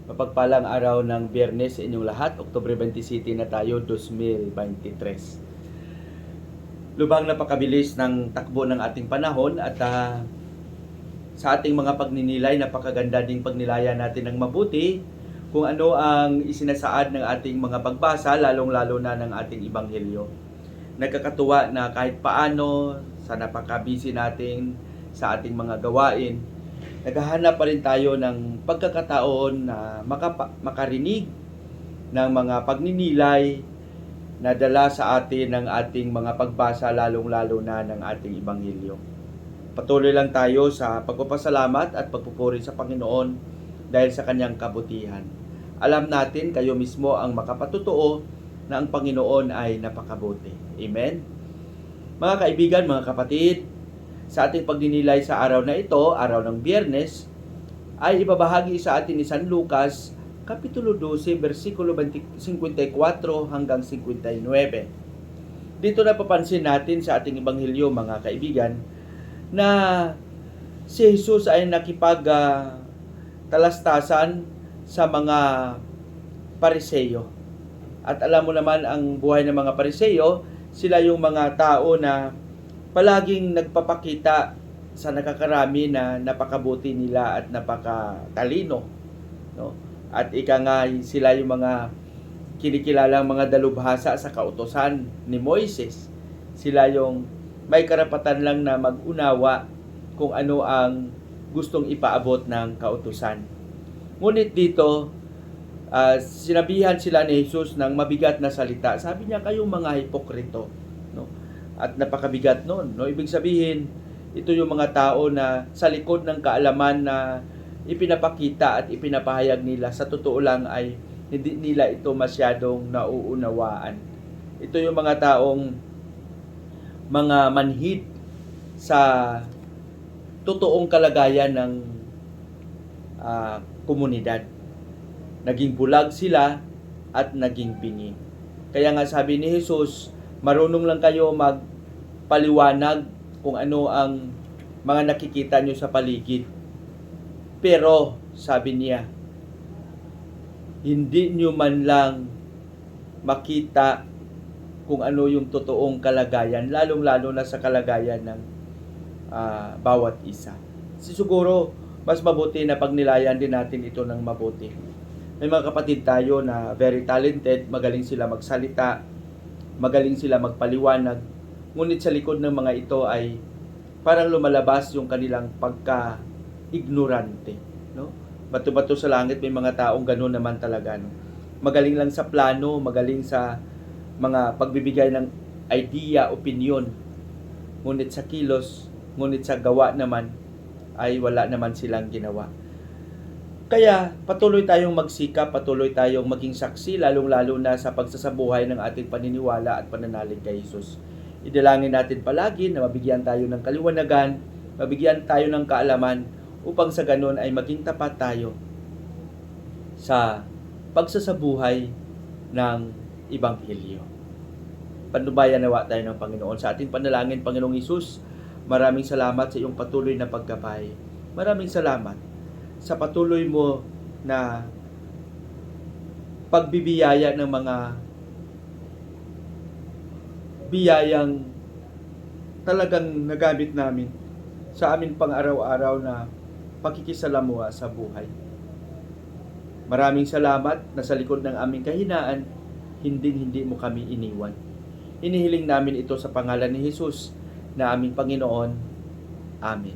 Mapagpalang araw ng Biyernes sa inyong lahat. Oktubre 27 na tayo, 2023. Lubhang napakabilis ng takbo ng ating panahon at sa ating mga pagninilay, napakaganda ding pagnilayan natin ng mabuti kung ano ang isinasaad ng ating mga pagbasa, lalong-lalo na ng ating Ebanghelyo. Nagkakatuwa na kahit paano sa napaka-busy natin sa ating mga gawain, naghahanap pa rin tayo ng pagkakataon na makarinig ng mga pagninilay na dala sa atin ng ating mga pagbasa, lalong-lalo na ng ating Ebanghelyo. Patuloy lang tayo sa pagpapasalamat at pagpupuri sa Panginoon dahil sa kanyang kabutihan. Alam natin, kayo mismo ang makapatutuo na ang Panginoon ay napakabuti. Amen? Mga kaibigan, mga kapatid, sa ating pagninilay sa araw na ito, araw ng Biyernes, ay ibabahagi sa atin ni San Lucas, Kapitulo 12, versikulo 54 hanggang 59. Dito napapansin natin sa ating Ebanghelyo, mga kaibigan, na si Jesus ay nakipagtalastasan sa mga Pariseyo. At alam mo naman ang buhay ng mga Pariseyo, sila yung mga tao na palaging nagpapakita sa nakakarami na napakabuti nila at napakatalino, no? At ika nga, sila yung mga kinikilalang mga dalubhasa sa kautusan ni Moises. Sila yung may karapatan lang na mag-unawa kung ano ang gustong ipaabot ng kautusan. Ngunit dito, sinabihan sila ni Jesus ng mabigat na salita. Sabi niya, kayong mga hipokrito, no? At napakabigat noon, no? Ibig sabihin, ito yung mga tao na sa likod ng kaalaman na ipinapakita at ipinapahayag nila, sa totoo lang ay hindi nila ito masyadong nauunawaan. Ito yung mga taong mga manhid sa totoong kalagayan ng komunidad. Naging bulag sila at naging bingi. Kaya nga sabi ni Jesus, marunong lang kayo magpaliwanag kung ano ang mga nakikita nyo sa paligid. Pero, sabi niya, hindi nyo man lang makita kung ano yung totoong kalagayan, lalong-lalo na sa kalagayan ng bawat isa. Siguro, mas mabuti na pagnilayan din natin ito ng mabuti. May mga kapatid tayo na very talented, magaling sila magsalita, magaling sila magpaliwanag, ngunit sa likod ng mga ito ay parang lumalabas yung kanilang pagka-ignorante, no? Bato-bato sa langit, may mga taong gano'n naman talaga, no? Magaling lang sa plano, magaling sa mga pagbibigay ng idea, opinion, ngunit sa kilos, ngunit sa gawa naman ay wala naman silang ginawa. Kaya patuloy tayong magsikap, patuloy tayong maging saksi, lalong-lalo na sa pagsasabuhay ng ating paniniwala at pananalig kay Jesus. Idalangin natin palagi na mabigyan tayo ng kaliwanagan, mabigyan tayo ng kaalaman, upang sa ganun ay maging tapat tayo sa pagsasabuhay ng Ebanghelyo. Panubayan nawa tayo ng Panginoon sa ating panalangin. Panginoong Hesus, maraming salamat sa iyong patuloy na paggabay. Maraming salamat sa patuloy mo na pagbibiyaya ng mga biyayang talagang nagamit namin sa amin pang araw-araw na pakikisalamuha sa buhay. Maraming salamat na sa likod ng aming kahinaan, hindi mo kami iniwan. Inihiling namin ito sa pangalan ni Jesus na aming Panginoon. Amen.